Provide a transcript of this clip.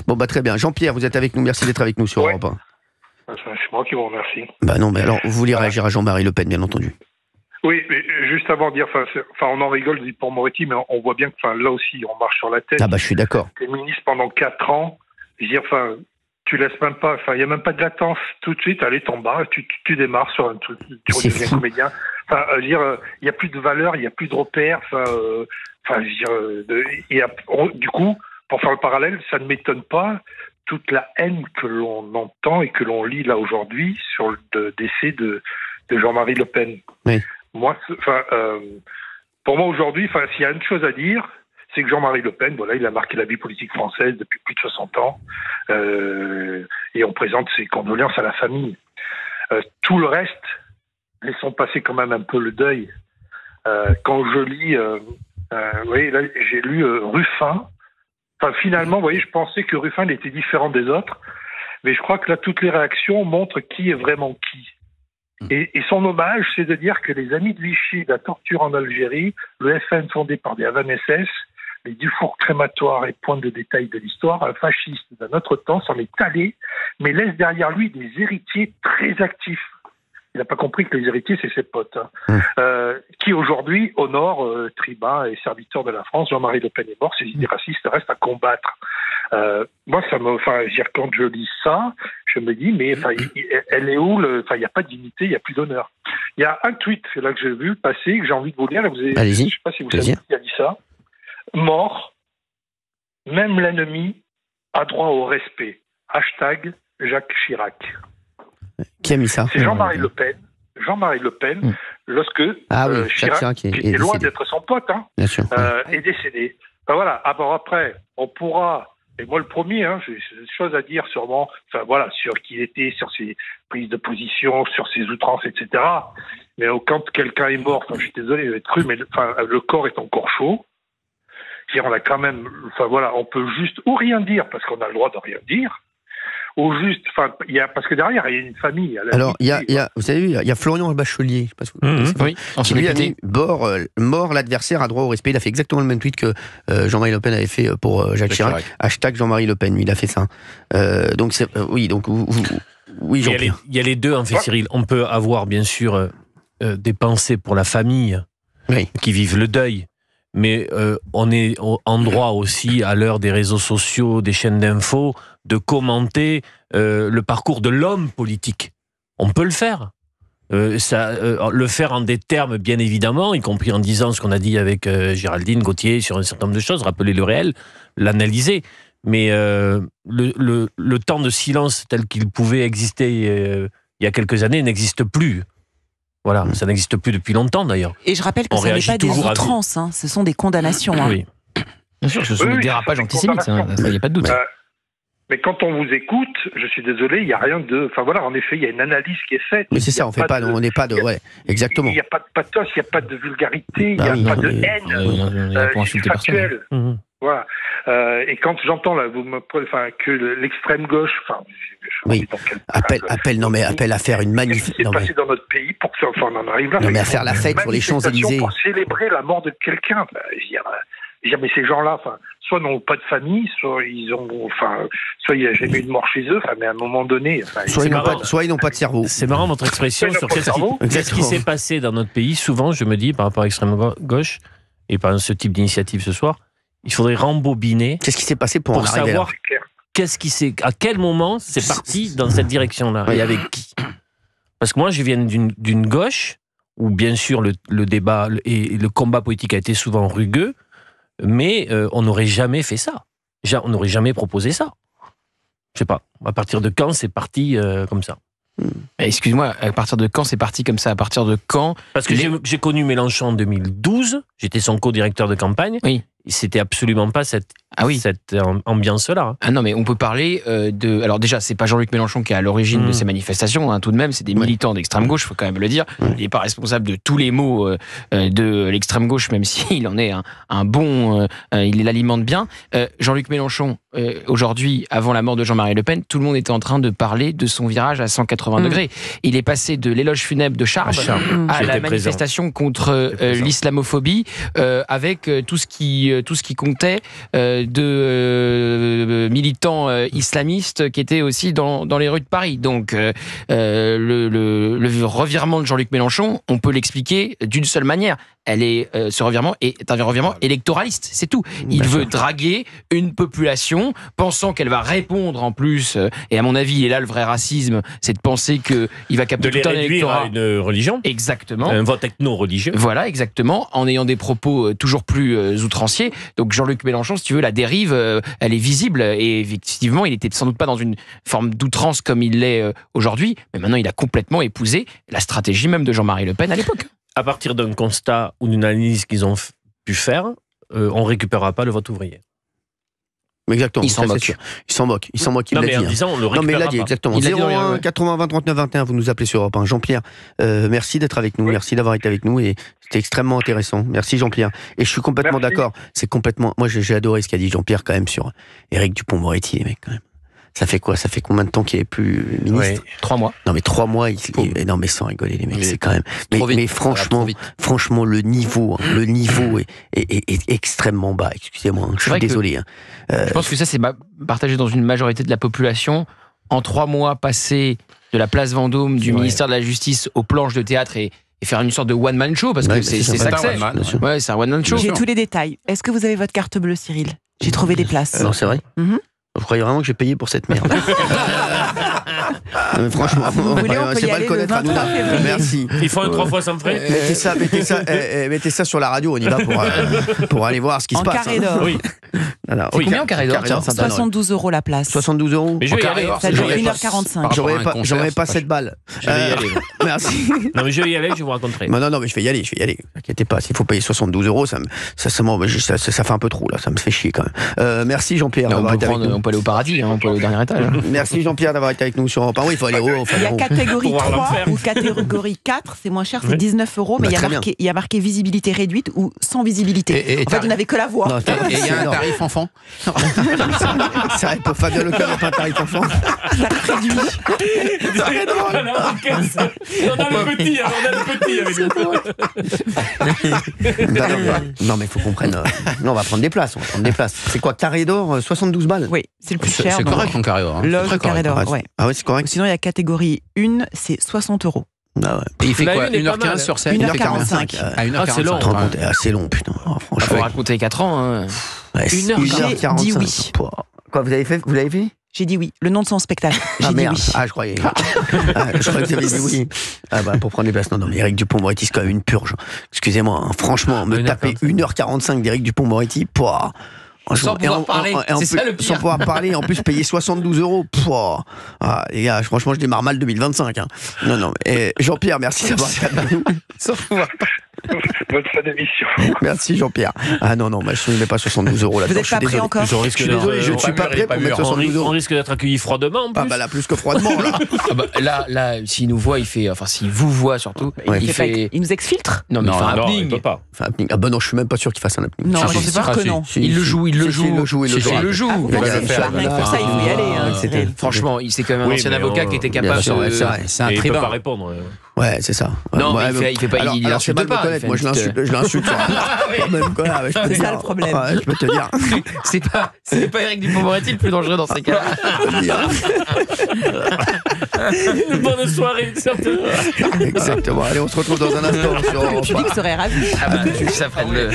Bon, bah très bien. Jean-Pierre, vous êtes avec nous. Merci d'être avec nous sur Europe 1. C'est moi qui vous remercie. Bah non, mais alors, vous voulez réagir à Jean-Marie Le Pen, bien entendu. Oui, mais juste avant de dire, on en rigole du Port-Moretti, mais on voit bien que là aussi, on marche sur la tête. Ah bah je suis d'accord. T'es ministre pendant 4 ans, je veux dire, tu laisses même pas, il n'y a même pas de latence. Tout de suite, allez, t'en bas, tu démarres sur un truc, tu redeviens comédien. Je veux dire, il n'y a plus de valeur, il n'y a plus de repères. Du coup, pour faire le parallèle, ça ne m'étonne pas toute la haine que l'on entend et que l'on lit là aujourd'hui sur le décès de Jean-Marie Le Pen. Oui. Moi, pour moi aujourd'hui, s'il y a une chose à dire, c'est que Jean-Marie Le Pen, voilà, il a marqué la vie politique française depuis plus de 60 ans, et on présente ses condoléances à la famille. Tout le reste, laissons passer quand même un peu le deuil. Quand je lis, oui, là j'ai lu Ruffin. Finalement, vous voyez, je pensais que Ruffin il était différent des autres, mais je crois que là toutes les réactions montrent qui est vraiment qui. Et son hommage, c'est de dire que les amis de Vichy, la torture en Algérie, le FN fondé par des AVN-SS, les Dufour crématoires et points de détail de l'histoire, un fasciste d'un autre temps s'en est allé, mais laisse derrière lui des héritiers très actifs. Il n'a pas compris que les héritiers, c'est ses potes, qui aujourd'hui honorent tribuns et serviteurs de la France. Jean-Marie Le Pen est mort, ses idées racistes restent à combattre. Moi, quand je lis ça, je me dis, mais elle est où il n'y a pas de dignité, il n'y a plus d'honneur. Il y a un tweet là que j'ai vu passer, que j'ai envie de vous lire. Je ne sais pas si vous savez qui a dit ça. Mort, même l'ennemi a droit au respect. Hashtag Jacques Chirac. Qui a mis ça? C'est Jean-Marie Le Pen. Jean-Marie Le Pen, lorsque Chirac, qui est loin d'être son pote, est décédé. Voilà. Après, on pourra. Et moi, le premier, j'ai des choses à dire sûrement, sur qui il était, sur ses prises de position, sur ses outrances, etc. Mais quand quelqu'un est mort, je suis désolé d'être cru, mais le corps est encore chaud. On a quand même, on peut juste ou rien dire parce qu'on a le droit de rien dire, ou juste, parce que derrière il y a une famille. Alors vous savez, il y a Florian Bachelier, je sais pas si vous oui, qui lui a dit mort l'adversaire a droit au respect. Il a fait exactement le même tweet que Jean-Marie Le Pen avait fait pour Jacques Chirac. Hashtag Jean-Marie Le Pen, il a fait ça. Donc oui, Jean-Pierre. Il y a les deux en fait, Cyril. On peut avoir bien sûr des pensées pour la famille qui vivent le deuil. Mais on est en droit aussi, à l'heure des réseaux sociaux, des chaînes d'infos, de commenter le parcours de l'homme politique. On peut le faire. Le faire en des termes, bien évidemment, y compris en disant ce qu'on a dit avec Géraldine Gauthier sur un certain nombre de choses, rappeler le réel, l'analyser. Mais le temps de silence tel qu'il pouvait exister il y a quelques années n'existe plus. Voilà, ça n'existe plus depuis longtemps d'ailleurs. Et je rappelle que ce n'est pas des outrances, ce sont des condamnations. Oui. Bien sûr, ce sont des dérapages antisémites, il n'y a pas de doute. Mais quand on vous écoute, je suis désolé, il n'y a rien de... en effet, il y a une analyse qui est faite. Mais c'est ça, on n'est pas de... exactement. Il n'y a pas de pathos, il n'y a pas de vulgarité, il n'y a pas de haine. C'est factuel. Voilà. Et quand j'entends là, que l'extrême gauche, appelle à faire une manif. Ce qui s'est passé dans notre pays pour que on en arrive là. Non, mais à faire la fête sur les Champs-Élysées pour célébrer la mort de quelqu'un. Mais ces gens-là, soit n'ont pas de famille, soit ils ont, soit il n'y a jamais eu de mort chez eux. Mais à un moment donné, soit ils n'ont pas de cerveau. C'est marrant votre expression sur qu'est-ce qui s'est passé dans notre pays. Souvent, je me dis par rapport à l'extrême gauche et par ce type d'initiative ce soir. Il faudrait rembobiner. Qu'est-ce qui s'est passé pour savoir à quel moment c'est parti dans cette direction-là et avec qui. Parce que moi, je viens d'une gauche où, bien sûr, le débat et le combat politique a été souvent rugueux, mais on n'aurait jamais fait ça. On n'aurait jamais proposé ça. Je sais pas. À partir de quand c'est parti comme ça? Excuse-moi, à partir de quand c'est parti comme ça? À partir de quand? Parce que j'ai connu Mélenchon en 2012. J'étais son co-directeur de campagne. Oui. C'était absolument pas cette ambiance-là. Ah non, mais on peut parler de... Alors déjà, c'est pas Jean-Luc Mélenchon qui est à l'origine de ces manifestations, tout de même, c'est des militants d'extrême gauche, il faut quand même le dire. Il n'est pas responsable de tous les maux de l'extrême gauche, même s'il en est un bon... il l'alimente bien. Jean-Luc Mélenchon, aujourd'hui, avant la mort de Jean-Marie Le Pen, tout le monde était en train de parler de son virage à 180 degrés. Il est passé de l'éloge funèbre de Charles à la manifestation contre l'islamophobie, avec tout ce qui comptait de militants islamistes qui étaient aussi dans les rues de Paris. Donc le revirement de Jean-Luc Mélenchon, on peut l'expliquer d'une seule manière. Ce revirement est un revirement électoraliste, c'est tout. Il veut draguer une population, pensant qu'elle va répondre en plus, et à mon avis, et là le vrai racisme, c'est de penser qu'il va capter tout un électorat. À une religion. Exactement. Un vote ethno-religieux. Voilà, exactement, en ayant des propos toujours plus outranciers. Donc Jean-Luc Mélenchon, si tu veux, la dérive, elle est visible, et effectivement, il était sans doute pas dans une forme d'outrance comme il l'est aujourd'hui, mais maintenant il a complètement épousé la stratégie même de Jean-Marie Le Pen à l'époque. À partir d'un constat ou d'une analyse qu'ils ont pu faire, on ne récupérera pas le vote ouvrier. Exactement. Il s'en moque. Il s'en moque. Il l'a dit. En disant, on le récupérera non, mais il l'a dit, pas. exactement. 01 80 20 39 21, vous nous appelez sur Europe 1. Jean-Pierre, merci d'être avec nous. Merci d'avoir été avec nous. Et c'était extrêmement intéressant. Merci Jean-Pierre. Et je suis complètement d'accord. C'est complètement. Moi, j'ai adoré ce qu'a dit Jean-Pierre quand même sur Éric Dupond-Moretti, les mecs, quand même. Ça fait quoi? Ça fait combien de temps qu'il n'est plus ministre? 3 mois. Non, mais 3 mois, non, mais sans rigoler, les mecs, c'est quand même. Mais franchement, le niveau est extrêmement bas. Excusez-moi, je suis désolé. Je pense que ça, c'est partagé dans une majorité de la population. En 3 mois passés de la place Vendôme, du ministère de la Justice aux planches de théâtre et faire une sorte de one-man show, parce que c'est ça que c'est. Ouais, c'est un one-man show. J'ai tous les détails. Est-ce que vous avez votre carte bleue, Cyril? J'ai trouvé des places. Non, c'est vrai. Vous croyez vraiment que j'ai payé pour cette merde? Non, mais franchement, c'est pas le connaître à nous. Merci. Ils font un 3 fois sans frais. Mettez ça sur la radio, on y va pour aller voir ce qui se passe. En carré d'or. Oui. C'est combien en carré d'or? 72 € la place. 72 €. Mais je vais y aller. Ça dure 1h45. J'aurais pas cette balle. Je vais y aller. Merci. Non, mais je vais y aller, je vais vous raconter. Non, mais je vais y aller. Inquiétez pas, s'il faut payer 72 €, ça fait un peu trop, là. Ça me fait chier quand même. Merci Jean-Pierre d'avoir été avec nous. On peut aller au paradis, on peut aller au dernier étage. Merci Jean-Pierre d'avoir été avec nous sur Europe 1. Oui, il faut aller au haut. Il y a catégorie 3 ou catégorie 4, c'est moins cher, c'est 19 €, mais il y a marqué visibilité réduite ou sans visibilité. En fait, vous n'avez que la voix. Et il y a un tarif enfant. C'est vrai, pour Fabien Leclerc, il n'y a pas un tarif enfant. Ça réduit. C'est drôle. On a le petit avec nous. Non, mais il faut qu'on prenne. Non, on va prendre des places. C'est quoi, carré d'or, 72 balles? Oui, c'est le plus cher. C'est correct en carré d'or. Loge carré d'or, ouais. Ah ouais, c'est correct. Sinon, il y a catégorie 1, c'est 60 €. Ah ouais. Et il fait quoi, 1h15 sur scène? 1h45. À 1h45. C'est long. C'est assez long, putain. Il faut raconter 4 ans. 1h45. J'ai dit oui. Quoi, vous l'avez fait? J'ai dit oui. Le nom de son spectacle. J'ai dit oui. Ah, je croyais. Je croyais que vous avez dit oui. Ah bah, pour prendre des places. Non, mais Éric Dupond-Moretti, c'est quand même une purge. Excusez-moi, hein, franchement, me taper 1h45 d'Éric Dupond-Moretti, sans pouvoir parler, c'est ça le pire. Sans pouvoir parler, en plus payer 72 €. Ah, les gars, franchement, je démarre mal 2025. Hein. Non, mais Jean-Pierre, merci d'avoir été avec nous. Sans pouvoir parler. Bonne fin d'émission. Merci Jean-Pierre. Ah non, je ne mets pas 72 € là-dedans. Vous n'êtes pas prêt encore? Je suis désolé, je ne suis pas prêt pour mettre 72 €. On risque d'être accueilli froidement en plus. Ah bah là, plus que froidement là. Là, s'il nous voit, s'il vous voit surtout, il nous exfiltre? Non, mais il fait un il happening. peut pas. Ah bah non, je suis même pas sûr qu'il fasse un happening. Non, je ne sais pas que non. Il le joue. Il le joue. Pour ça, il faut y aller. Franchement, c'est quand même un ancien avocat qui était capable de... C'est un tribun. Il peut pas tribun. répondre. Ouais, c'est ça. Non, mais il fait pas. Il insulte pas. Moi, je l'insulte. C'est ça le problème. Je peux te dire. C'est pas Éric Dupond-Moretti le plus dangereux dans ces cas-là. Bonne soirée, certainement. Exactement. Allez, on se retrouve dans un instant. Le public serait ravi. Ça prenne le...